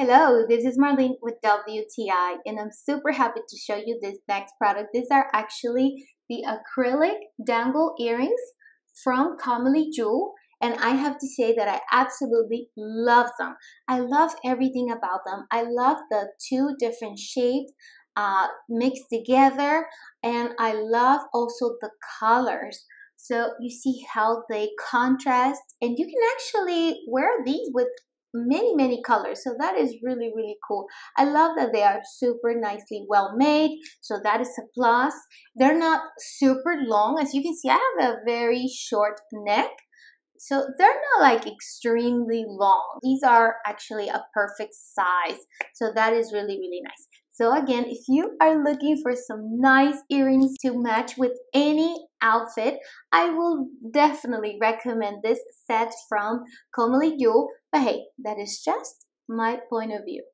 Hello, this is Marlene with WTI, and I'm super happy to show you this next product. These are actually the acrylic dangle earrings from Comelyjewel, and I have to say that I absolutely love them. I love everything about them. I love the two different shapes mixed together, and I love also the colors. So you see how they contrast, and you can actually wear these with many colors, so that is really cool. I love that they are super nicely well made, so that is a plus. They're not super long. As you can see, I have a very short neck, so they're not like extremely long. These are actually a perfect size, so that is really nice. So again, if you are looking for some nice earrings to match with any outfit, I will definitely recommend this set from Comelyjewel. But hey, that is just my point of view.